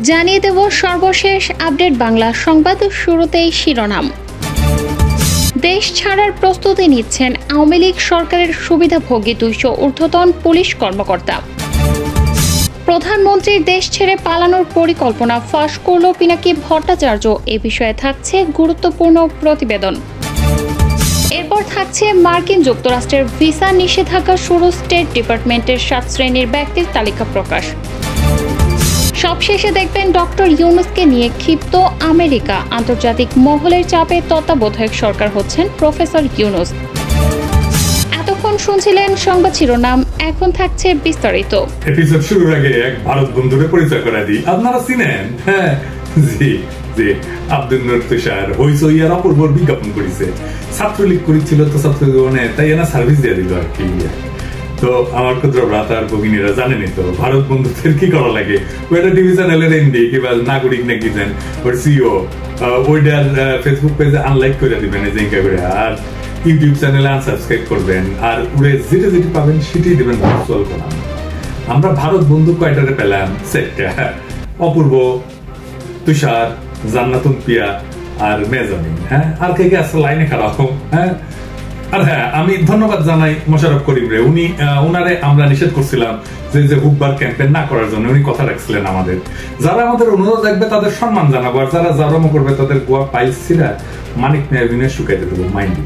জানিয়ে দেব সর্বশেষ আপডেট বাংলা সংবাদ। শুরুতেই শিরোনাম। দেশ ছাড়ার প্রস্তুতি নিচ্ছেন আওয়ামী লীগ সরকারের সুবিধাভোগী 200 ঊর্ধ্বতন পুলিশ কর্মকর্তা। প্রধানমন্ত্রীর দেশ ছেড়ে পালানোর পরিকল্পনা ফাঁস করল পিনাকি ভট্টাচার্য। এ বিষয়ে থাকছে গুরুত্বপূর্ণ প্রতিবেদন। এরপর থাকছে মার্কিন যুক্তরাষ্ট্রের ভিসা নিষেধাজ্ঞা শুরু, স্টেট ডিপার্টমেন্টের 7 শ্রেণীর ব্যক্তির তালিকা প্রকাশ। সবশেষে দেখবেন ডক্টর ইউনূসকে নিয়ে ক্ষিপ্ত আমেরিকা, আন্তর্জাতিক মহলের চাপে তত্ত্বাবধায়ক সরকার হচ্ছেন প্রফেসর ইউনূস। এতক্ষণ শুনছিলেন সংবাদ শিরোনাম, এখন থাকছে বিস্তারিত। এপিসোড শুরুর আগে এক ভারত বন্ধুকে পরিচয় করে দিই। আপনারা চিনেন? হ্যাঁ, জি জি, আব্দুল নূর তুষার হইচই আর অপূর্বর বিজ্ঞাপন করেছে। ছাত্রলীগ করেছিল তো ছাত্র জীবনে, তাই এনা সার্ভিস দিয়ে দিল আর কি। তো আমার ক্ষুদ্র ভ্রাতা আর ভগিনীরা জানেনি তো ভারত বন্ধুত্বের কি করা লাগে। ওইটা টিভি চ্যানেলের এমডি কিংবা নাগরিক নাকি দেন ওর সিও, ওইটার ফেসবুক পেজে আনলাইক করে দিবেন করে, আর ইউটিউব চ্যানেলে আনসাবস্ক্রাইব করবেন, আর উড়ে যেটা যেটি পাবেন সেটাই দেবেন ভার্চুয়াল করান। আমরা ভারত বন্ধু কয়টারে পেলাম? সেটটা অপূর্ব, তুষার, জান্নাতুন পিয়া আর মেজামিন। হ্যাঁ, আর কে কে আসলে লাইনে খারাপ। হ্যাঁ, আর হ্যাঁ, আমি ধন্যবাদ জানাই মোশাররফ করিম রে। উনারে আমরা নিষেধ করছিলাম যে হুব্বার ক্যাম্পেইন না করার জন্য। উনি কথা রাখছিলেন আমাদের। যারা আমাদের অনুরোধ রাখবে তাদের সম্মান জানাবো, আর যারা জারম করবে তাদের গোয়া পাইছিরা মানিক মেয়াবিনে শুকাইতে দেবো মাইন্ড।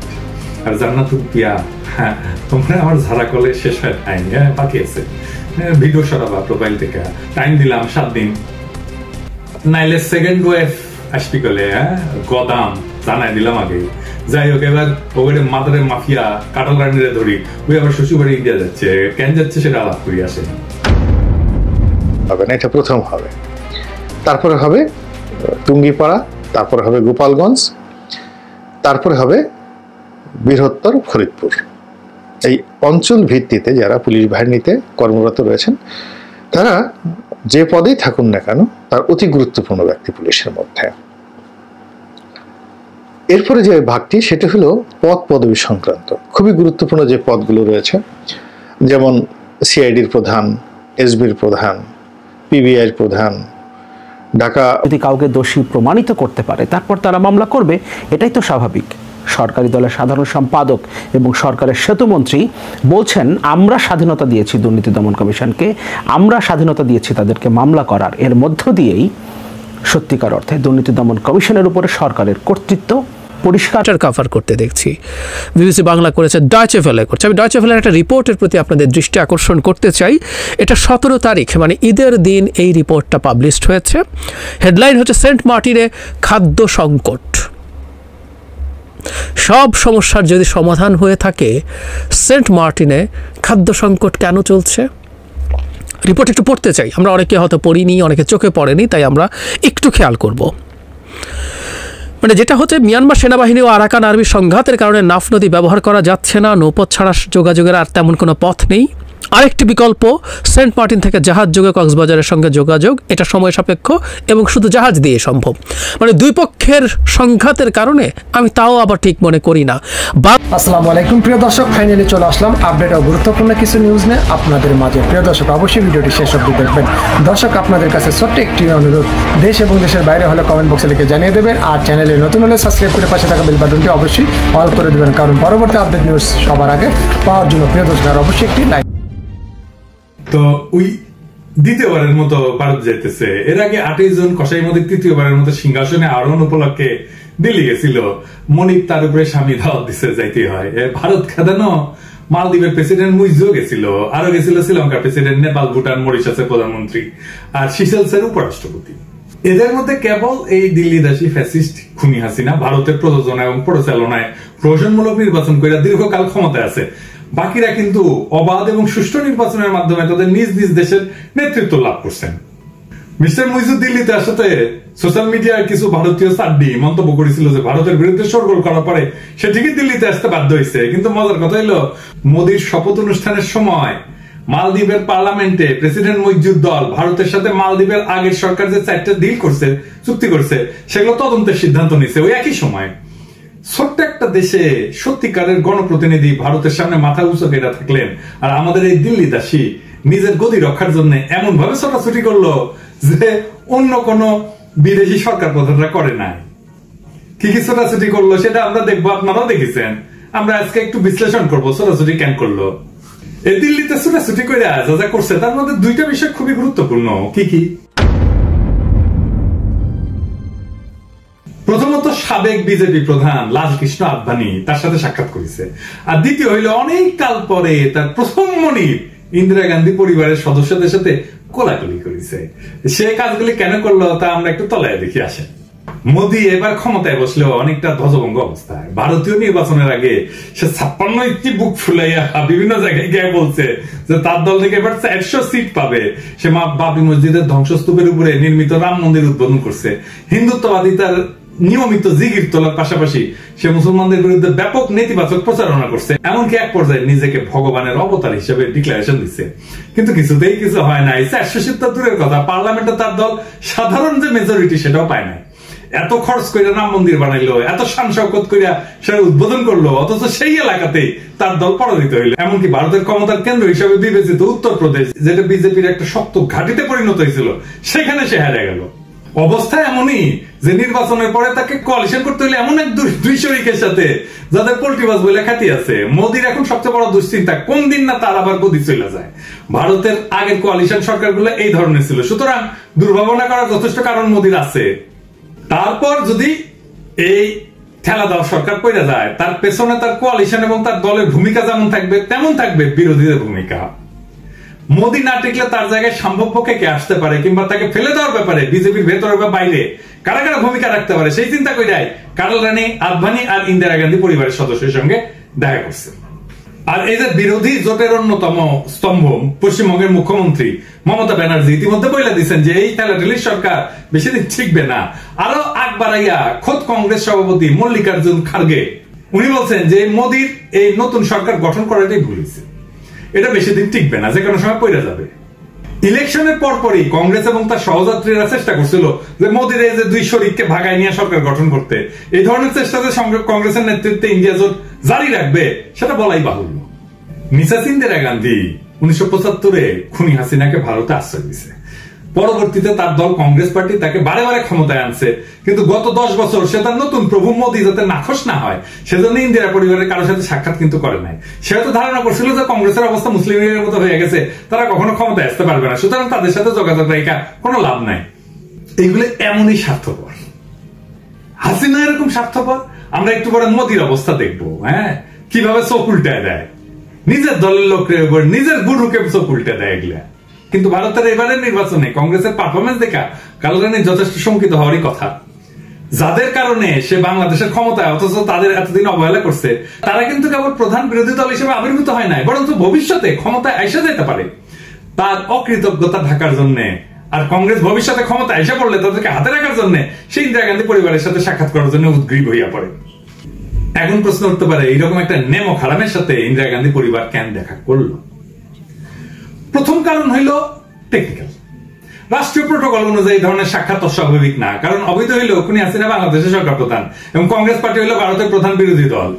আর জান্নাতুল পিয়া, হ্যাঁ, তোমরা আমার ঝাড়া কলে শেষ হয় টাইম। হ্যাঁ, বাকি আছে ভিডিও সরাবা প্রোফাইল থেকে। টাইম দিলাম 7 দিন, নাইলে সেকেন্ড ওয়েভ আসবি কলে। হ্যাঁ, গদাম জানাই দিলাম আগে। যাই হোক, এবার ওখানে মাদারের মাফিয়া কাটাল রানীরা ধরি, ওই আবার শ্বশুরবাড়ি ইন্ডিয়া যাচ্ছে। কেন যাচ্ছে সেটা আলাপ করি আসে হবে না। এটা প্রথম হবে, তারপরে হবে টুঙ্গিপাড়া, তারপরে হবে গোপালগঞ্জ, তারপরে হবে বৃহত্তর ফরিদপুর। এই অঞ্চল ভিত্তিতে যারা পুলিশ বাহিনীতে কর্মরত রয়েছেন তারা যে পদেই থাকুন না কেন তার অতি গুরুত্বপূর্ণ ব্যক্তি পুলিশের মধ্যে। এরপরে যে ভাগটি সেটা হলো পদ পদবী সংক্রান্ত। খুবই গুরুত্বপূর্ণ যে পদগুলো রয়েছে, যেমন সিআইডির প্রধান, এসবির প্রধান, পিবিআইয়ের প্রধান, ঢাকা। যদি কাউকে দোষী প্রমাণিত করতে পারে তারপর তারা মামলা করবে, এটাই তো স্বাভাবিক। সরকারি দলের সাধারণ সম্পাদক এবং সরকারের সেতুমন্ত্রী বলছেন, আমরা স্বাধীনতা দিয়েছি দুর্নীতি দমন কমিশনকে, আমরা স্বাধীনতা দিয়েছি তাদেরকে মামলা করার। এর মধ্য দিয়েই সত্যিকার অর্থে দুর্নীতি দমন কমিশনের উপরে সরকারের কর্তৃত্ব পরিষ্কার কভার করতে দেখছি। বিবিসি বাংলা করেছে, ডয়চে ভেলে করছে। আমি ডয়চে ভেলের একটা রিপোর্টের প্রতি আপনাদের দৃষ্টি আকর্ষণ করতে চাই। এটা 17 তারিখ, মানে ঈদের দিন এই রিপোর্টটা পাবলিশড হয়েছে। হেডলাইন হচ্ছে, সেন্ট মার্টিনে খাদ্য সংকট। সব সমস্যার যদি সমাধান হয়ে থাকে, সেন্ট মার্টিনে খাদ্য সংকট কেন চলছে? রিপোর্ট একটু পড়তে চাই। আমরা অনেকে হয়তো পড়িনি, অনেকে চোখে পড়েনি, তাই আমরা একটু খেয়াল করব। মানে যেটা হচ্ছে, মিয়ানমার সেনাবাহিনী ও আরাকান আর্মির সংঘাতের কারণে নাফ নদী ব্যবহার করা যাচ্ছে না। নৌপথ ছাড়া যোগাযোগের আর তেমন কোনো পথ নেই। আরেকটি বিকল্প, সেন্ট মার্টিন থেকে জাহাজ যোগে কক্সবাজারের সঙ্গে যোগাযোগ। এটা সময় সাপেক্ষ এবং শুধু জাহাজ দিয়ে সম্ভব। মানে দুই পক্ষের সংঘাতের কারণে আমি তাও আবার ঠিক মনে করি না। আসসালামু আলাইকুম প্রিয় দর্শক, ফাইনালি চলে আসলাম আপডেট ও গুরুত্বপূর্ণ কিছু নিউজ নিয়ে আপনাদের মাঝে। প্রিয় দর্শক, অবশ্যই ভিডিওটি শেষ অবধি দেখবেন। দর্শক, আপনাদের কাছে ছোট্ট একটি অনুরোধ, দেশ এবং দেশের বাইরে হলে কমেন্ট বক্সে লিখে জানিয়ে দেবেন, আর চ্যানেলে নতুন হলে সাবস্ক্রাইব করে পাশে থাকা বেল বাটনটি অবশ্যই অল করে দেবেন, কারণ পরবর্তী আপডেট নিউজ সবার আগে পাওয়ার জন্য। প্রিয় দর্শক, আর অবশ্যই একটি লাইক। তো ওই দ্বিতীয়বারের মতো ভারত যাইতেছে। এর আগে 28 জন কসাই মধ্যে তৃতীয়বারের মতো সিংহাসনে আরোহণ উপলক্ষে দিল্লি গেছিল। মনিক তার উপরে স্বামী দাওয়াত দিচ্ছে, যাইতে হয়। ভারত খেদানো মালদ্বীপের প্রেসিডেন্ট মুইজও গেছিল, আরো গেছিল শ্রীলঙ্কার প্রেসিডেন্ট, নেপাল, ভুটান, মরিশাসের প্রধানমন্ত্রী, আর সিশেলসের উপরাষ্ট্রপতি। এদের মধ্যে কেবল এই দিল্লিদাসী ফ্যাসিস্ট খুনি হাসিনা ভারতের প্রযোজনা এবং পরিচালনায় প্রহসনমূলক নির্বাচন করে দীর্ঘকাল ক্ষমতায় আছে। বাকিরা কিন্তু অবাধ এবং সুষ্ঠু নির্বাচনের মাধ্যমে তাদের নিজ নিজ দেশের নেতৃত্ব লাভ করছেন। মিস্টার মুইজু দিল্লিতে আসাতে সোশ্যাল মিডিয়ায় কিছু ভারতীয় সাড্ডি মন্তব্য করেছিল যে ভারতের বিরুদ্ধে শোরগোল করার পরে সে ঠিকই দিল্লিতে আসতে বাধ্য হয়েছে। কিন্তু মজার কথা হলো, মোদীর শপথ অনুষ্ঠানের সময় মালদ্বীপের পার্লামেন্টে প্রেসিডেন্ট মুইজুর দল ভারতের সাথে মালদ্বীপের আগের সরকার যে 4টা ডিল করছে, চুক্তি করছে, সেগুলো তদন্তের সিদ্ধান্ত নিছে ওই একই সময়। ছোট্ট একটা দেশে সত্যিকারের গণপ্রতিনিধি ভারতের সামনে মাথা উঁচু কেটে থাকলেন, আর আমাদের এই দিল্লি দাসী নিজের গদি রক্ষার জন্য এমন ভাবে ছোটাছুটি করলো যে অন্য কোন বিদেশি সরকার প্রধানরা করে নাই। কি কি ছোটাছুটি করলো সেটা আমরা দেখবো, আপনারাও দেখেছেন। আমরা আজকে একটু বিশ্লেষণ করবো ছোটাছুটি কেন করলো। এই দিল্লিতে ছোটাছুটি করে যা যা করছে তার মধ্যে দুইটা বিষয় খুবই গুরুত্বপূর্ণ। কি কি? প্রথমত সাবেক বিজেপি প্রধান লালকৃষ্ণ আদবানি তার সাথে সাক্ষাৎ করেছে, আর দ্বিতীয় হইল অনেক কাল পরে তার প্রথম মনিব ইন্দিরা গান্ধী পরিবারের সদস্যদের সাথে কোলাকুলি করেছে। সে কাজগুলি কেন করলো তা আমরা একটু তলায় দেখি আসেন। মোদী এবার ক্ষমতায় বসলেও অনেকটা ধ্বজভঙ্গ অবস্থায়। ভারতীয় নির্বাচনের আগে সে 56 ইঞ্চি বুক ফুলাইয়া বিভিন্ন জায়গায় গিয়ে বলছে যে তার দল থেকে এবার 400 সিট পাবে। সে বাবরি মসজিদের ধ্বংসস্তূপের উপরে নির্মিত রাম মন্দির উদ্বোধন করছে। হিন্দুত্ববাদী তার নিয়মিত জিগির তোলার পাশাপাশি সে মুসলমানদের বিরুদ্ধে ব্যাপক নেতিবাচক প্রচারণা করছে, এমনকি এক পর্যায়ে নিজেকে ভগবানের অবতার হিসেবে ডিক্লারেশন দিচ্ছে। কিন্তু কিছুতেই কিছু হয় নাই। 400 সিট তো দূরের কথা, পার্লামেন্টে তার দল সাধারণ যে মেজরিটি সেটাও পায় নাই। এত খরচ করে রাম মন্দির বানাইলো, এত শান শওকত করিয়া সে উদ্বোধন করলো, অথচ সেই এলাকাতেই তার দল পরাজিত হইল। এমনকি ভারতের ক্ষমতার কেন্দ্র হিসেবে বিবেচিত উত্তরপ্রদেশ, যেটা বিজেপির একটা শক্ত ঘাঁটিতে পরিণত হয়েছিল, সেখানে সে হারিয়ে গেল। অবস্থা এমনই যে নির্বাচনের পরে তাকে কোয়ালিশন করতে হলে এমন এক দুই শরিকের সাথে যাদের পোল্ট্রিবাজ বলে খ্যাতি আছে। মোদির এখন সবচেয়ে বড় দুশ্চিন্তা কোন দিন না তার আবার গদি চলে যায়। ভারতের আগের কোয়ালিশন সরকারগুলো এই ধরনের ছিল, সুতরাং দুর্ভাবনা করার যথেষ্ট কারণ মোদির আছে। তারপর যদি এই ঠেলা দেওয়া সরকার পড়ে যায়, তার পেছনে তার কোয়ালিশন এবং তার দলের ভূমিকা যেমন থাকবে তেমন থাকবে বিরোধীদের ভূমিকা। মোদি না টিকলে তার জায়গায় সম্ভাব্যকে কে আসতে পারে, কিংবা তাকে ফেলে দেওয়ার ব্যাপারে বিজেপির ভেতরে বা বাইরে কারা কারা ভূমিকা রাখতে পারে সেই চিন্তা করে কার্ল রানি আদবানি আর ইন্দিরা গান্ধী পরিবারের সদস্যের সঙ্গে দেখা করছে। আর এই যে বিরোধী জোটের অন্যতম স্তম্ভ পশ্চিমবঙ্গের মুখ্যমন্ত্রী মমতা ব্যানার্জি ইতিমধ্যে বলে দিচ্ছেন যে এই ঠেলাঠেলির সরকার বেশি দিন ঠিকবে না। আরো আগ বাড়াইয়া খোদ কংগ্রেস সভাপতি মল্লিকার্জুন খার্গে উনি বলছেন যে মোদির এই নতুন সরকার গঠন করাটাই ভুল হয়েছে, এটা বেশি দিন টিকবে না, যে কোনো সময় পড়ে যাবে। ইলেকশনের পরপরই কংগ্রেস এবং তার সহযাত্রীরা চেষ্টা করছিল যে মোদির এই যে দুই শরিককে ভাগায় নিয়ে সরকার গঠন করতে। এই ধরনের চেষ্টাতে কংগ্রেসের নেতৃত্বে ইন্ডিয়া জোট জারি রাখবে সেটা বলাই বাহুল্য। মিসেস ইন্দিরা গান্ধী 1975-এ খুনি হাসিনাকে ভারতে আশ্রয় দিয়েছে। পরবর্তীতে তার দল কংগ্রেস পার্টি তাকে বারে বারে ক্ষমতায় আনছে, কিন্তু গত 10 বছর সে তার নতুন প্রভু মোদী যাতে নাখোশ না হয় সেজন্য ইন্দিরা পরিবারের কারোর সাথে সাক্ষাৎ কিন্তু করে নাই। সে হয়তো ধারণা করছিল যে কংগ্রেসের অবস্থা মুসলিম লীগের মতো হয়ে গেছে, তারা কখনো ক্ষমতায় আসতে পারবে না, সুতরাং তাদের সাথে যোগাযোগ রেখা কোনো লাভ নাই। এইগুলো এমনই স্বার্থপর। হাসিনা এরকম স্বার্থপর। আমরা একটু পরে মোদির অবস্থা দেখবো, হ্যাঁ, কিভাবে চোখ উল্টায় দেয়, নিজের দলের লোকের উপর নিজের গুরুকে চোখ উল্টে দেয় এগুলা। কিন্তু ভারতের এবারের নির্বাচনে কংগ্রেসের পারফরমেন্স দেখা কার্ল রানি যথেষ্ট শঙ্কিত হওয়ারই কথা। যাদের কারণে সে বাংলাদেশের ক্ষমতায়, অথচ তাদের এতদিন অবহেলা করছে, তারা কিন্তু কেবল প্রধান বিরোধী দল হিসেবে আবির্ভূত হয় নাই, বরং ভবিষ্যতে ক্ষমতায় এসে যেতে পারে। তার অকৃতজ্ঞতা ঢাকার জন্য আর কংগ্রেস ভবিষ্যতে ক্ষমতা এসে পড়লে তাদেরকে হাতে রাখার জন্য সেই ইন্দিরা গান্ধী পরিবারের সাথে সাক্ষাৎ করার জন্য উদ্গ্রীব হইয়া পড়ে। এখন প্রশ্ন উঠতে পারে এইরকম একটা নেমো খারামের সাথে ইন্দিরা গান্ধী পরিবার কেন দেখা করলো? প্রথম কারণ হইল টেকনিক্যাল। রাষ্ট্রীয় প্রোটোকল অনুযায়ী এই ধরনের সাক্ষাৎ অস্বাভাবিক না, কারণ অবৈধ হইল খুনি হাসিনা বাংলাদেশের সরকার প্রধান এবং কংগ্রেস পার্টি হইল ভারতের প্রধান বিরোধী দল।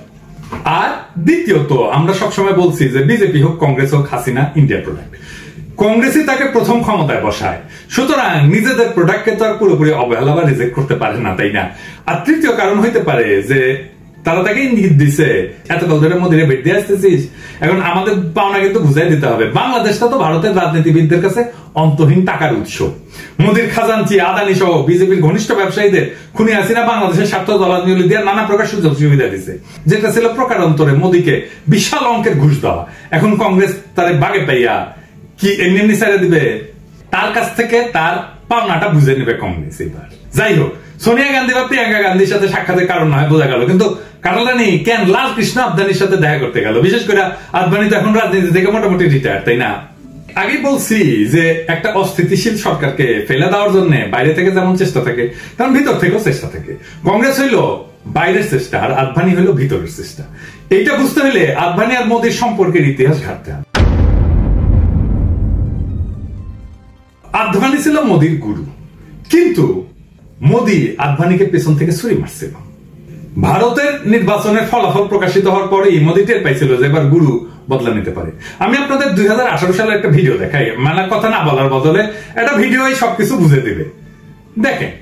আর দ্বিতীয়ত, আমরা সবসময় বলছি যে বিজেপি হোক কংগ্রেস হোক হাসিনা ইন্ডিয়ার প্রোডাক্ট, কংগ্রেসই তাকে প্রথম ক্ষমতায় বসায়, সুতরাং নিজেদের প্রোডাক্টকে তো আর পুরোপুরি অবহেলা বা রিজেক্ট করতে পারে না, তাই না? আর তৃতীয় কারণ হইতে পারে যে তারা তাকে ইঙ্গিত দিছে এতকাল ধরে মোদিরে বেট দিয়ে আসতেছিস, এখন আমাদের পাওনা কিন্তু বুঝাই দিতে হবে। বাংলাদেশটা তো ভারতের রাজনীতিবিদদের কাছে অন্তহীন টাকার উৎস। মোদির খাজানচি আদানি সহ বিজেপির ঘনিষ্ঠ ব্যবসায়ীদের খুনি হাসিনা বাংলাদেশের স্বার্থ দলাঞ্জলি দিয়ে নানা প্রকার সুযোগ সুবিধা দিছে, যেটা ছিল প্রকারান্তরে মোদিকে বিশাল অঙ্কের ঘুষ দেওয়া। এখন কংগ্রেস তারে বাগে পাইয়া কি এমনি এমনি ছেড়ে দিবে? তার কাছ থেকে তার পাওনাটা বুঝে নেবে কংগ্রেস এবার। যাই হোক, সোনিয়া গান্ধী বা প্রিয়াঙ্কা গান্ধীর সাথে সাক্ষাতের কারণ নয় বোঝা গেল, কিন্তু কার্ল রানি কেন লালকৃষ্ণ আদবানির সাথে দেখা করতে গেল? বিশেষ করে আদবানি তো এখন রাজনীতি থেকে মোটামুটি রিটায়ার, তাই না? আগে বলছি যে একটা অস্থিতিশীল সরকারকে ফেলে দেওয়ার জন্য বাইরে থেকে যেমন চেষ্টা থাকে তেমন ভিতর থেকেও চেষ্টা থাকে। কংগ্রেস হইল বাইরের চেষ্টা আর আদবানি হইল ভিতরের চেষ্টা। এইটা বুঝতে হলে আদবানি আর মোদির সম্পর্কের ইতিহাস ঘাটতে হবে। আদবানি ছিল মোদির গুরু, কিন্তু মোদি আদবানিকে পেছন থেকে ছুরি মারছিল। ভারতের নির্বাচনের ফলাফল প্রকাশিত হওয়ার পরেই মোদি টের পাইছিল যে এবার গুরু বদলা নিতে পারে। আমি আপনাদের 2018 সালের একটা ভিডিও দেখাই, মানে কথা না বলার বদলে একটা ভিডিও সবকিছু বুঝে দিবে, দেখেন।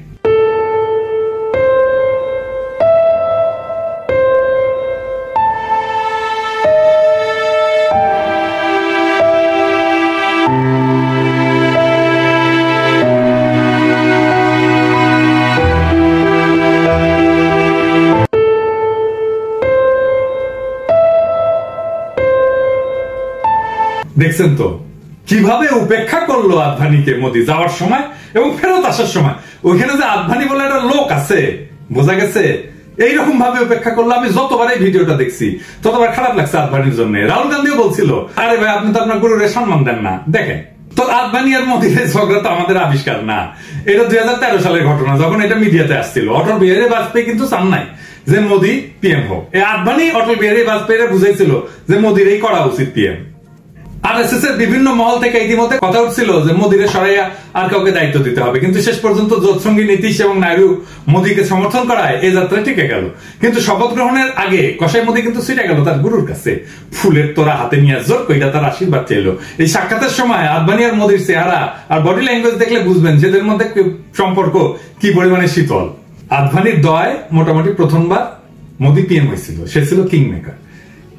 দেখছেন তো কিভাবে উপেক্ষা করলো আদভানিকে মোদী যাওয়ার সময় এবং ফেরত আসার সময়। ওইখানে যে আদভানি বলে একটা লোক আছে, বোঝা গেছে এইরকম ভাবে উপেক্ষা করলো। আমি যতবার এই ভিডিওটা দেখছি ততবার খারাপ লাগছে আদভানির জন্য। রাহুল গান্ধীও বলছিল, আরে ভাই আপনি তো আপনার গুরুরে সম্মান দেন না। দেখেন তো আদভানি আর মোদীর ঝগড়া তো আমাদের আবিষ্কার না, এটা 2013 সালের ঘটনা, যখন এটা মিডিয়াতে আসছিল। অটল বিহারী বাজপেয়ী কিন্তু চান নাই যে মোদী পিএম হোক। এই আদভানি অটল বিহারী বাজপেয়ীরা বুঝাইছিল যে মোদীর এই করা উচিত পিএম। আরএসএস এর বিভিন্ন মহল থেকে ইতিমধ্যে কথা উঠছিল যে মোদীরে সরাইয়া আর কাউকে দায়িত্ব দিতে হবে, কিন্তু শেষ পর্যন্ত জোটসঙ্গী নীতিশ এবং নাইডু মোদীকে সমর্থন করায় এই যাত্রা টিকে গেল। কিন্তু শপথ গ্রহণের আগে কসাই মোদী কিন্তু ছিটে গেল তার গুরুর কাছে, ফুলের তোরা হাতে নিয়ে জোর কইরা তার আশীর্বাদ চাইলো। এই সাক্ষাতের সময় আদভানি আর মোদীর চেহারা আর বডি ল্যাঙ্গুয়েজ দেখলে বুঝবেন যেদের মধ্যে সম্পর্ক কি পরিমাণে শীতল। আদভানির দয় মোটামুটি প্রথমবার মোদী পিএম হয়েছিল, সে ছিল কিং মেকার।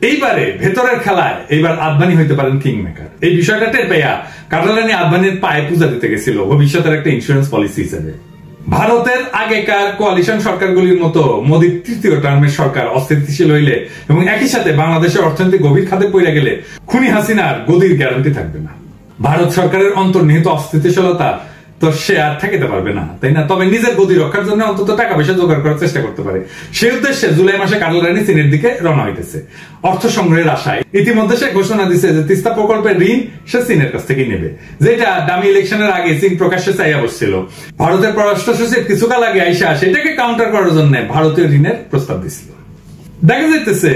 এইবারে ভেতরের খেলায় এইবার আদভানি হইতে পারেন কিং মেকার। এই বিষয়টা টের পেয়া কাটালানি আদভানির পায়ে পূজা দিতে গেছিল ভবিষ্যতের একটা ইন্স্যুরেন্স পলিসি হিসেবে। ভারতের আগেকার কোয়ালিশন সরকারগুলির মতো মোদীর তৃতীয় টার্মের সরকার অস্থিতিশীল হইলে এবং একই সাথে বাংলাদেশের অর্থনীতি গভীর খাতে পড়ে গেলে খুনি হাসিনার গদির গ্যারান্টি থাকবে না। ভারত সরকারের অন্তর্নিহিত অস্থিতিশীলতা তো সে আর ঠেকাতে পারবে না, তাই না? তবে নিজের গদি রক্ষার জন্য অন্তত টাকা পয়সা জোগাড় করার চেষ্টা করতে পারে। সেই উদ্দেশ্যে জুলাই মাসে কাটালানি চীনের দিকে রওনা হইতেছে অর্থ সংগ্রহের আশায়। ইতিমধ্যে সে ঘোষণা দিচ্ছে যে তিস্তা প্রকল্পের ঋণ সে চীনের কাছ থেকে নেবে, যেটা দামি ইলেকশনের আগে চীন প্রকাশ্যে চাইয়া বসছিল। ভারতের পররাষ্ট্র সচিব কিছুকাল আগে আইসা সেটাকে কাউন্টার করার জন্য ভারতীয় ঋণের প্রস্তাব দিছিল। দেখা যাইতেছে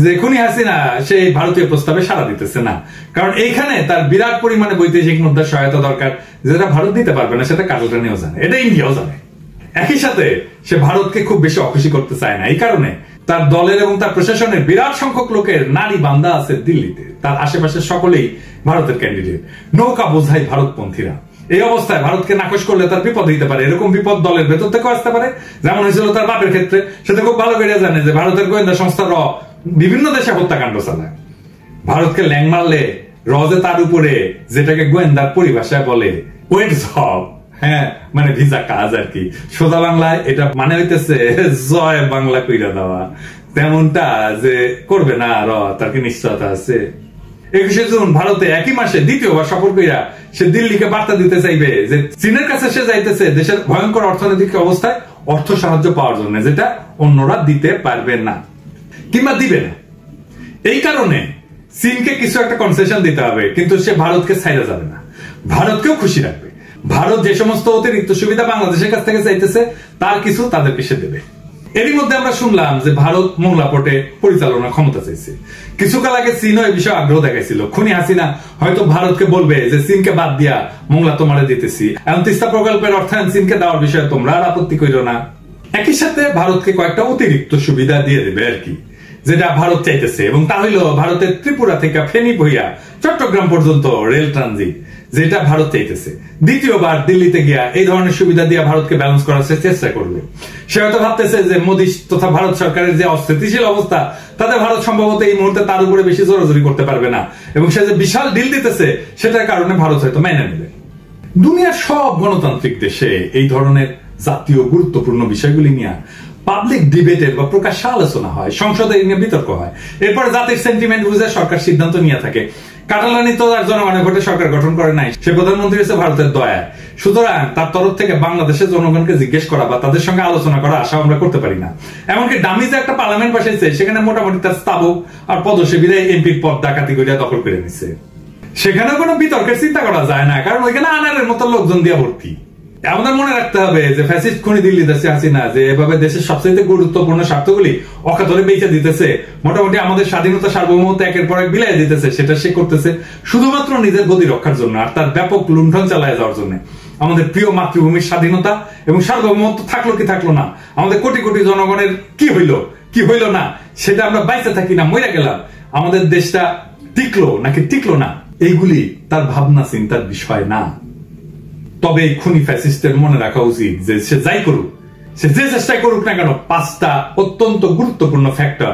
যে খুনি হাসিনা সেই ভারতীয় প্রস্তাবে সাড়া দিতেছে না, কারণ এইখানে তার বিরাট পরিমাণে বৈদেশিক মুদ্রার সহায়তা দরকার, যেটা ভারত দিতে পারবে না, সেটা কাটালানিও জানে, এটা ইন্ডিয়াও জানে। একই সাথে সে ভারতকে খুব বেশি অখুশি করতে চায় না। এই কারণে তার দলের এবং তার প্রশাসনের বিরাট সংখ্যক লোকের নারী বান্দা আছে দিল্লিতে, তার আশেপাশে সকলেই ভারতের ক্যান্ডিডেট, নৌকা বোঝাই ভারতপন্থীরা। এই অবস্থায় ভারতকে নাকচ করলে তার বিপদ হইতে পারে। এরকম বিপদ দলের ভেতর থেকেও আসতে পারে, যেমন হয়েছিল তার বাপের ক্ষেত্রে। সে তো খুব ভালো করে জানে যে ভারতের গোয়েন্দা সংস্থা র বিভিন্ন দেশে হত্যাকাণ্ড চালায়। ভারতকে ল্যাং মারলে রজে তার উপরে, যেটাকে গোয়েন্দার পরিভাষায় বলে ওয়েট জব, হ্যাঁ মানে ভিসা কাজ আর কি। সোজা বাংলায় এটা মানে হইতেছে জয় বাংলা কইরা দেওয়া, তেমনটা যে করবে না র, তার কি নিশ্চয়তা আছে? 21 জুন ভারতে একই মাসে দ্বিতীয়বার সফর কইরা সে দিল্লিকে বার্তা দিতে চাইবে যে চীনের কাছে সে যাইতেছে দেশের ভয়ঙ্কর অর্থনৈতিক অবস্থায় অর্থ সাহায্য পাওয়ার জন্য, যেটা অন্যরা দিতে পারবে না কিংবা দিবে না। এই কারণে চীনকে কিছু একটা কনসেশন দিতে হবে, কিন্তু সে ভারতকে ছাইড়া যাবে না, ভারতকেও খুশি রাখবে। ভারত যে সমস্ত অতিরিক্ত সুবিধা বাংলাদেশের কাছ থেকে চাইতেছে তার কিছু তাদেরকে সে দেবে। এরই মধ্যে আমরা শুনলাম যে ভারত মোংলা পোর্টে পরিচালনা ক্ষমতা চাইছে। কিছুকাল আগে চীনও এই বিষয়ে আগ্রহ দেখাইছিল। খুনি হাসিনা হয়তো ভারতকে বলবে যে চীনকে বাদ দিয়া মোংলা তোমারে দিতেছি, এখন তিস্তা প্রকল্পের অর্থায়ন চীনকে দেওয়ার বিষয়ে তোমরা আর আপত্তি কইরো না। একই সাথে ভারতকে কয়েকটা অতিরিক্ত সুবিধা দিয়ে দেবে আর কি, যেটা ভারত চাইতেছে, এবং তা হইল ভারতের ত্রিপুরা থেকে ফেনী বইয়া চট্টগ্রাম পর্যন্ত রেল ট্রানজিট, যেটা ভারত চাইতেছে। দ্বিতীয়বার দিল্লিতে গিয়া এই ধরনের সুবিধা দিয়ে ভারতকে ব্যালেন্স করার চেষ্টা করবে। সে হয়তো ভাবতেছে যে মোদী তথা ভারত সরকারের যে অস্থিতিশীল অবস্থা, তাতে ভারত সম্ভবত এই মুহূর্তে তার উপরে বেশি জোরাজোরি করতে পারবে না, এবং সে যে বিশাল ডিল দিতেছে সেটার কারণে ভারত হয়তো মেনে নেবে। দুনিয়ার সব গণতান্ত্রিক দেশে এই ধরনের জাতীয় গুরুত্বপূর্ণ বিষয়গুলি নিয়ে পাবলিক ডিবেটের বা প্রকাশ্যে আলোচনা হয়, সংসদে নিয়ে বিতর্ক হয়, এরপর জাতির সেন্টিমেন্ট বুঝে সরকার সিদ্ধান্ত নিয়ে থাকে। কাটালানি তো তার জনগণের ভোটে সরকার গঠন করে নাই, সে প্রধানমন্ত্রী হচ্ছে ভারতের দয়ায়। সুতরাং তার তরফ থেকে বাংলাদেশের জনগণকে জিজ্ঞেস করা বা তাদের সঙ্গে আলোচনা করা আশা আমরা করতে পারি না। এমনকি ডামি যে একটা পার্লামেন্ট বসাইছে, সেখানে মোটামুটি তার স্থাবক আর পদসেবীরা এমপির পদ ডাকাতি করিয়া দখল করে নিচ্ছে। সেখানে কোনো বিতর্কের চিন্তা করা যায় না, কারণ ওইখানে আনারের মতো লোকজন দিয়ে ভর্তি। আমাদের মনে রাখতে হবে যে ফ্যাসিস্ট খুনি দিল্লি দেশে হাসিনা যে এভাবে দেশের সবচেয়ে গুরুত্বপূর্ণ স্বার্থগুলি অকাতরে বেঁচে দিতেছে, মোটামুটি আমাদের স্বাধীনতা সার্বভৌমত্ব একের পর এক বিলাই দিতেছে, সেটা সে করতেছে শুধুমাত্র নিজের গদি রক্ষার জন্য আর তার ব্যাপক লুণ্ঠন চালায় যাওয়ার জন্য। আমাদের প্রিয় মাতৃভূমির স্বাধীনতা এবং সার্বভৌমত্ব থাকলো কি থাকলো না, আমাদের কোটি কোটি জনগণের কি হইলো কি হইলো না, সেটা আমরা বাইচে থাকি না মইরা গেলাম, আমাদের দেশটা টিকলো নাকি টিকলো না এইগুলি তার ভাবনা চিন্তার বিষয় না। তবে এই খুনি ফ্যাসিস্টের মনে রাখা উচিত যে সে যাই করুক, সে যে চেষ্টা করুক না কেন, 5টা অত্যন্ত গুরুত্বপূর্ণ ফ্যাক্টর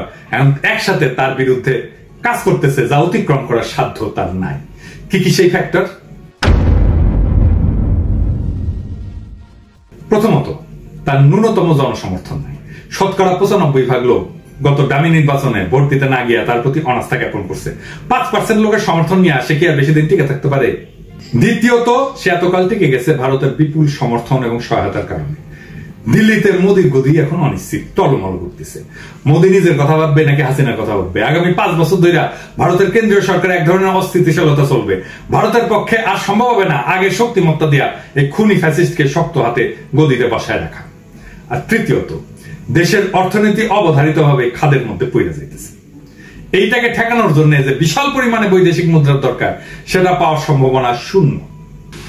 একসাথে তার বিরুদ্ধে কাজ করতেছে, যা অতিক্রম করার সাধ্য তার নাই। কি কি সেই ফ্যাক্টর? প্রথমত, তার ন্যূনতম জনসমর্থন নাই। 95% লোক গত ডামি নির্বাচনে ভোট দিতে না গিয়া তার প্রতি অনাস্থা জ্ঞাপন করছে। 5% লোকের সমর্থন নিয়ে সে কি আর বেশি দিন টিকে থাকতে পারে? দ্বিতীয়ত, সে এতকাল টিকে গেছে ভারতের বিপুল সমর্থন এবং সহায়তার কারণে। দিল্লিতে মোদীর গদি এখন অনিশ্চিত, টলমল করতেছে। মোদী নিজের কথা ভাববে নাকি হাসিনার কথা ভাববে? আগামী 5 বছর ধরে ভারতের কেন্দ্রীয় সরকার এক ধরনের অস্থিতিশীলতা চলবে। ভারতের পক্ষে আর সম্ভব হবে না আগে শক্তিমত্তা দিয়া এই খুনি ফ্যাসিস্টকে শক্ত হাতে গদিতে বসায় রাখা। আর তৃতীয়ত, দেশের অর্থনীতি অবধারিতভাবে খাদের মধ্যে পড়ে যাইতেছে। এইটাকে ঠেকানোর জন্য যে বিশাল পরিমাণে বৈদেশিক মুদ্রার দরকার, সেটা পাওয়ার সম্ভাবনা শূন্য।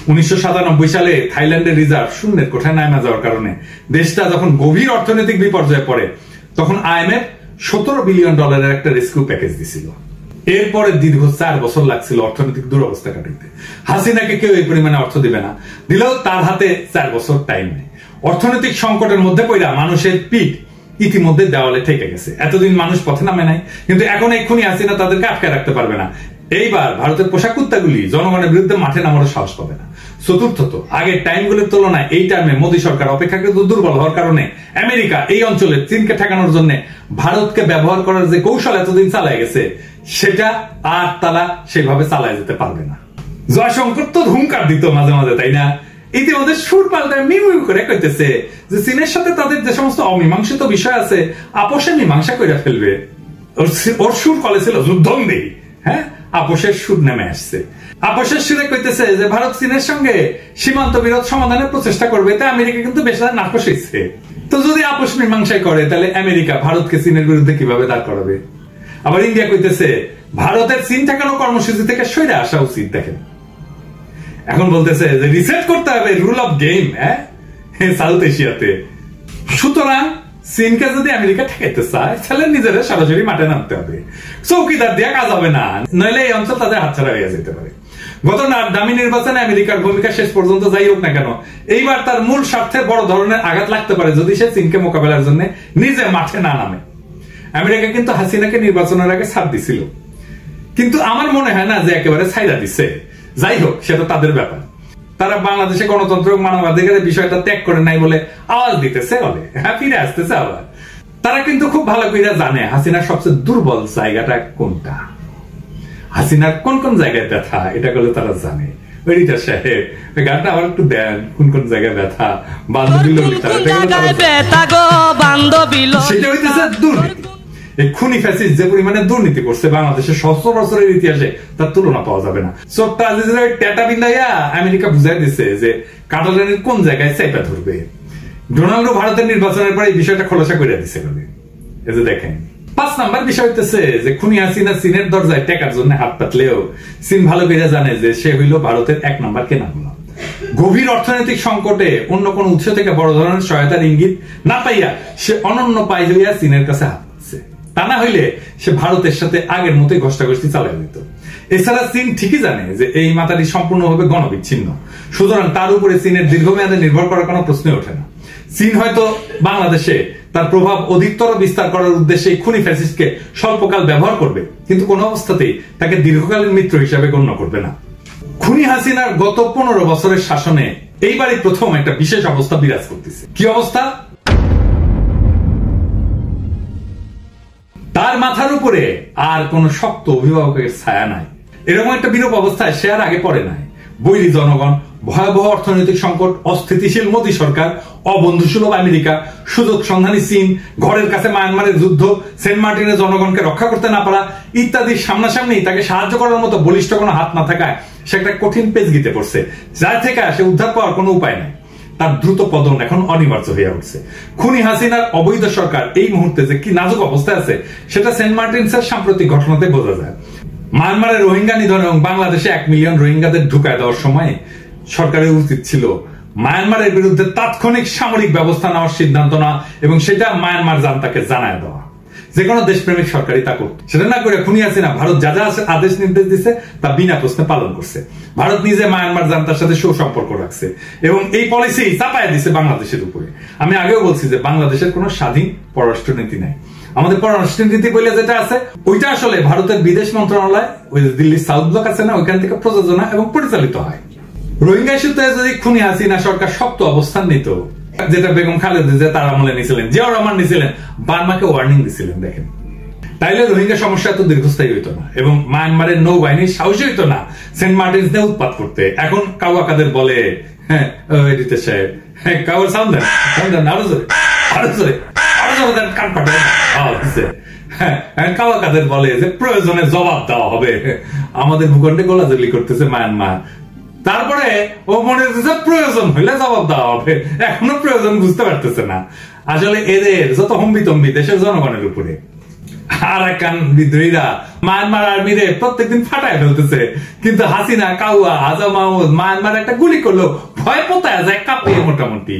1997 সালে থাইল্যান্ডের রিজার্ভ শূন্যের কোঠায় নামা যাওয়ার কারণে দেশটা যখন গভীর অর্থনৈতিক বিপর্যয়ে পড়ে, তখন IMF $17 বিলিয়ন একটা রেস্কিউ প্যাকেজ দিছিল। এরপরে দীর্ঘ 4 বছর লাগছিল অর্থনৈতিক দুরবস্থা কাটাইতে। হাসিনাকে কেউ এই পরিমাণে অর্থ দিবে না, দিলেও তার হাতে 4 বছর টাইম নেই। অর্থনৈতিক সংকটের মধ্যে পড়া মানুষের পিঠ ইতিমধ্যে দেওয়ালে ঠেকে গেছে। এতদিন মানুষ পথে নামে নাই, কিন্তু এখন এই খুনি হাসিনা তাদেরকে আটকায় রাখতে পারবে না। এইবার ভারতের পোশাক কুত্তাগুলি জনগণের বিরুদ্ধে মাঠে নামারও সাহস পাবে না। চতুর্থত, আগের টাইমগুলোর তুলনায় এই টাইমে মোদী সরকার অপেক্ষাকৃত দুর্বল হওয়ার কারণে আমেরিকা এই অঞ্চলে চীনকে ঠেকানোর জন্য ভারতকে ব্যবহার করার যে কৌশল এতদিন চালায় গেছে, সেটা আর তারা সেভাবে চালায় যেতে পারবে না। জয়শঙ্কর তো হুঙ্কার দিত মাঝে মাঝে, তাই না? ইতিমধ্যে সুর পাল্টায় মিউ করে কইতেছে যে চীনের সাথে তাদের যে সমস্ত অমীমাংসিত বিষয় আছে আপোষে মীমাংসা করে ফেলবে। ওর সুর কলে ছিল যুদ্ধঙ্গি, হ্যাঁ, আপোষের সুর নেমে আসছে। আপোষের সুরে কইতেছে যে ভারত চীনের সঙ্গে সীমান্ত বিরোধ সমাধানের প্রচেষ্টা করবে, তা আমেরিকা কিন্তু বেশ নাকশ হয়েছে। তো যদি আপোষ মীমাংসাই করে, তাহলে আমেরিকা ভারতকে চীনের বিরুদ্ধে কিভাবে দাঁড় করাবে? আবার ইন্ডিয়া কইতেছে ভারতের চীন ঠেকানো কর্মসূচি থেকে সরে আসা উচিত। দেখেন, এখন বলতেছে যে রিসেট করতে হবে রুল অফ গেম, হ্যাঁ, সাউথ এশিয়াতে। সুতরাং চীনকে যদি আমেরিকা ঠেকাইতে চায়, তাহলে নিজেরা সরাসরি মাঠে নামতে হবে, চৌকিদার দিয়ে কাজ হবে না, নইলে এই অঞ্চল তাদের হাতছাড়া হয়ে যেতে পারে। গত দামি নির্বাচনে আমেরিকার ভূমিকা শেষ পর্যন্ত যাই হোক না কেন, এইবার তার মূল স্বার্থে বড় ধরনের আঘাত লাগতে পারে যদি সে চীনকে মোকাবেলার জন্য নিজে মাঠে না নামে। আমেরিকা কিন্তু হাসিনাকে নির্বাচনের আগে ছাড় দিছিল, কিন্তু আমার মনে হয় না যে একেবারে ছাইড়া দিচ্ছে। যাই হোক, সেটা তাদের ব্যাপার। তারা বাংলাদেশে গণতন্ত্র এবং মানবাধিকারের বিষয়টা ত্যাগ করে নাই বলে আওয়াজ দিতেছে, বলে হ্যাঁ ফিরে আসতেছে আবার। তারা কিন্তু খুব ভালো করে জানে হাসিনার সবচেয়ে দুর্বল জায়গাটা কোনটা, হাসিনার কোন কোন জায়গায় ব্যথা, এটা করলে তারা জানে। এডিটর সাহেব, গানটা আবার একটু দেন, কোন কোন জায়গায় ব্যথা, বান্ধবী ললিতা, সেটা হইতেছে দুর্নীতি। এই খুনি ফ্যাসিস্ট যে পরিমাণে দুর্নীতি করছে বাংলাদেশের সহস্র বছরের ইতিহাসে, তার তুলনা পাওয়া যাবে না। ছোট্ট আজিজের টেটা বিন্দাইয়া আমেরিকা বুঝাই দিচ্ছে যে কাটালানির কোন জায়গায় চাইপা ধরবে। ডোনাল্ডো ভারতের নির্বাচনের পরে এই বিষয়টা খোলাসা করে দিচ্ছে। এই যে দেখেন, 5 নাম্বার বিষয় হইতেছে যে খুনি হাসিনা চীনের দরজায় টেকার জন্য হাত পাতলেও চীন ভালো করে জানে যে সে হইল ভারতের 1 নাম্বার কেনা গোলাম। গভীর অর্থনৈতিক সংকটে অন্য কোন উৎস থেকে বড় ধরনের সহায়তার ইঙ্গিত না পাইয়া সে অনন্য পাই হইয়া চীনের কাছে হাত পাতছে। তা না হইলে সে ভারতের সাথে আগের মতোই ঘষ্টাঘষ্টি চালাই দিত। এছাড়া চীন ঠিকই জানে যে এই মাতারি সম্পূর্ণভাবে গণবিচ্ছিন্ন, সুতরাং তার উপরে চীনের দীর্ঘমেয়াদে নির্ভর করার কোনো প্রশ্নই ওঠে না। চীন হয়তো বাংলাদেশে তার প্রভাব অধিকতর বিস্তার করার উদ্দেশ্যে খুনি ফ্যাসিস্টকে স্বল্পকাল ব্যবহার করবে, কিন্তু কোন অবস্থাতেই তাকে দীর্ঘকালীন মিত্র হিসাবে গণ্য করবে না। খুনি হাসিনার গত 15 বছরের শাসনে এইবারই প্রথম একটা বিশেষ অবস্থা বিরাজ করতেছে। কি অবস্থা? তার মাথার উপরে আর কোন শক্ত অভিভাবকের ছায়া নাই। এরকম একটা বিরূপ অবস্থায় সে আর আগে পড়ে নাই। বৈরী জনগণ, ভয়াবহ অর্থনৈতিক সংকট, অস্থিতিশীল মোদী সরকার, অবন্ধুসুলভ আমেরিকা, সুযোগ সন্ধানী চীন, ঘরের কাছে মায়ানমারের যুদ্ধ, সেন্ট মার্টিনের জনগণকে রক্ষা করতে না পারা ইত্যাদি সামনাসামনি তাকে সাহায্য করার মতো বলিষ্ঠ কোনো হাত না থাকায় সে একটা কঠিন পেজগিতে পড়ছে, যার থেকে সে উদ্ধার পাওয়ার কোনো উপায় নাই। তার দ্রুত পতন এখন অনিবার্য হয়ে উঠছে। খুনি হাসিনার অবৈধ সরকার এই মুহূর্তে যে কি নাজুক অবস্থায় আছে, সেটা সেন্ট মার্টিনসের সাম্প্রতিক ঘটনাতে বোঝা যায়। মায়ানমারের রোহিঙ্গা নিধন এবং বাংলাদেশে 1 মিলিয়ন রোহিঙ্গাদের ঢুকায় দেওয়ার সময় সরকারের উচিত ছিল মায়ানমারের বিরুদ্ধে তাৎক্ষণিক সামরিক ব্যবস্থা নেওয়ার সিদ্ধান্ত নেওয়া এবং সেটা মায়ানমার জান্তাকে জানায় দেওয়া। যে কোনো দেশপ্রেমিক সরকারই তা করত। সেটা না করে খুনি হাসিনা ভারত যা যা আদেশ নির্দেশ দিচ্ছে তা বিনা প্রশ্নে পালন করছে। ভারত নিজে মায়ানমার জান্তার সাথে সুসম্পর্ক রাখছে এবং এই পলিসি চাপায়া দিছে বাংলাদেশের উপরে। আমি আগেও বলছি যে বাংলাদেশের কোনো স্বাধীন পররাষ্ট্রনীতি নাই। আমাদের পররাষ্ট্রনীতি বলে যেটা আছে ওইটা আসলে ভারতের বিদেশ মন্ত্রণালয়, ওই দিল্লির সাউথ ব্লক আছে না, ওইখান থেকে প্রযোজনা এবং পরিচালিত হয়। রোহিঙ্গা ইস্যুতে যদি খুনি হাসিনা সরকার শক্ত অবস্থান নিত, যেটা বেগম খালেদা জিয়া তার আমলে নিয়েছিলেন, জিয়াউর রহমান নিয়েছিলেন, বার্মাকে ওয়ার্নিং দিয়েছিলেন, দেখেন, তাইলে রোহিঙ্গা সমস্যা এত দীর্ঘস্থায়ী হইতো না এবং মায়ানমারের নৌবাহিনীর সাহসী হইতো না সেন্ট মার্টিনস নিয়ে উৎপাত করতে। এখন কাউয়া কাদের বলে, হ্যাঁ এডিটর সাহেব, হ্যাঁ কাউয়ার সাউন্ড দেন, আরো জোরে, আরো জোরে, আরো জোরে দেন, কান পাঠায়। হ্যাঁ কাউয়া কাদের বলে যে প্রয়োজনে জবাব দেওয়া হবে। আমাদের ভূখণ্ডে গোলাগুলি করতেছে মায়ানমার, তারপরে ও মনে হচ্ছে প্রয়োজন হইলে জবাব দেওয়া হবে, এখনো প্রয়োজন বুঝতে পারতেছে না। আসলে এদের যত হম্বিতম্বি দেশের জনগণের উপরে। আরাকান বিদ্রোহীরা মায়ানমার আর্মিরে প্রত্যেকদিন ফাটায় ফেলতেছে, কিন্তু হাসিনা, কাউয়া, আজম মাহমুদ মায়ানমার একটা গুলি করলো ভয় পোতায় যায়, কাঁপিয়ে মোটামুটি।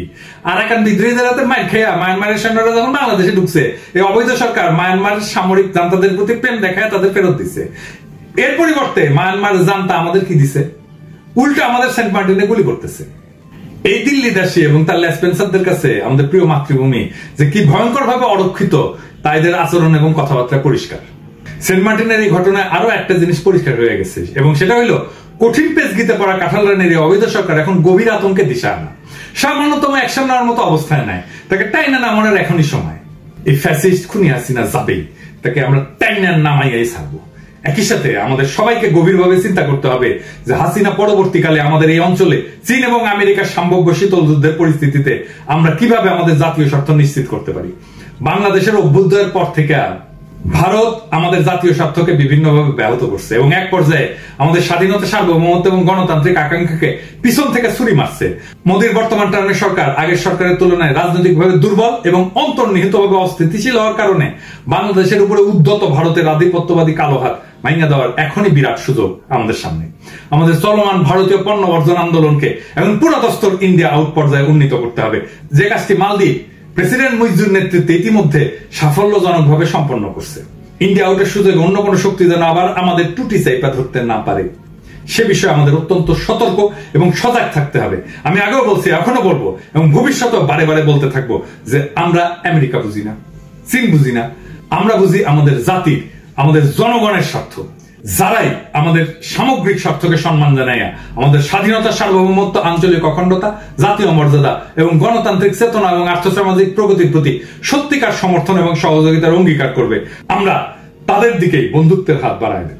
আরাকান বিদ্রোহীদের হাতে মাইর খেয়া মায়ানমারের সৈন্যরা যখন বাংলাদেশে ঢুকছে, এই অবৈধ সরকার মায়ানমার সামরিক জান্তাদের প্রতি প্রেম দেখায় তাদের ফেরত দিচ্ছে। এর পরিবর্তে মায়ানমার জান্তা আমাদের কি দিছে? উল্টো আমাদের সেন্ট মার্টিনে গুলি করতেছে। এই দিল্লিদাসী এবং তার লেসপেন্সারদের কাছে আমাদের প্রিয় মাতৃভূমি যে কি ভয়ঙ্কর ভাবে অরক্ষিত, তা এদের আচরণ এবং কথাবার্তা পরিষ্কার। সেন্ট মার্টিনের এই ঘটনায় আরো একটা জিনিস পরিষ্কার হয়ে গেছে, এবং সেটা হইল কঠিন পেশগিতে পড়া কাঁঠাল রানীর অবৈধ সরকার এখন গভীর আতঙ্কে দিশাহারা। সামান্যতম অ্যাকশন নেওয়ার মতো অবস্থায় নাই, তাকে টাইনা নামানোর এখনই সময়। এই ফ্যাসিস্ট খুনি হাসিনা যাবেই, তাকে আমরা টাইনা নামাইয়াই ছাড়বো। একই সাথে আমাদের সবাইকে গভীরভাবে চিন্তা করতে হবে যে হাসিনা পরবর্তীকালে আমাদের এই অঞ্চলে চীন এবং আমেরিকার সম্ভাব্য শীতল যুদ্ধের পরিস্থিতিতে আমরা কিভাবে আমাদের জাতীয় স্বার্থ নিশ্চিত করতে পারি। বাংলাদেশের অভ্যুদয়ের পর থেকে ভারত আমাদের জাতীয় স্বার্থকে বিভিন্নভাবে ব্যাহত করছে এবং এক পর্যায়ে আমাদের স্বাধীনতা, সার্বভৌমত্ব এবং গণতান্ত্রিক আকাঙ্ক্ষাকে পিছন থেকে ছুরি মারছে। মোদীর বর্তমান টার্মের সরকার আগের সরকারের তুলনায় রাজনৈতিকভাবে দুর্বল এবং অন্তর্নিহিতভাবে অস্থিতিশীল হওয়ার কারণে বাংলাদেশের উপরে উদ্ধত ভারতের আধিপত্যবাদী কালো হাত ভাঙা দেওয়ার এখনই বিরাট সুযোগ আমাদের সামনে। আমাদের চলমান ভারতীয় পণ্য বর্জন আন্দোলনকে এখন পুরোদস্তর ইন্ডিয়া আউট পর্যায়ে উন্নীত করতে হবে, যে কাজটি মালদ্বীপ প্রেসিডেন্ট মুইজুর নেতৃত্বে ইতিমধ্যে সাফল্যজনকভাবে সম্পন্ন করছে। ইন্ডিয়া আউটের সুযোগে অন্য কোনো শক্তি যেন আবার আমাদের টুটি চাইপা ধরতে না পারে, সে বিষয়ে আমাদের অত্যন্ত সতর্ক এবং সজাগ থাকতে হবে। আমি আগেও বলছি, এখনো বলবো এবং ভবিষ্যতেও বারে বারে বলতে থাকবো যে আমরা আমেরিকা বুঝি না, চীন বুঝি না, আমরা বুঝি আমাদের জাতির, আমাদের জনগণের স্বার্থ। যারাই আমাদের সামগ্রিক স্বার্থকে সম্মান জানাইয়া আমাদের স্বাধীনতা, সার্বভৌমত্ব, আঞ্চলিক অখণ্ডতা, জাতীয় মর্যাদা এবং গণতান্ত্রিক চেতনা এবং আর্থসামাজিক প্রগতির প্রতি সত্যিকার সমর্থন এবং সহযোগিতার অঙ্গীকার করবে, আমরা তাদের দিকেই বন্ধুত্বের হাত বাড়াই দেব।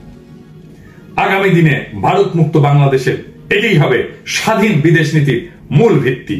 আগামী দিনে ভারত মুক্ত বাংলাদেশের এটাই হবে স্বাধীন বিদেশ নীতির মূল ভিত্তি।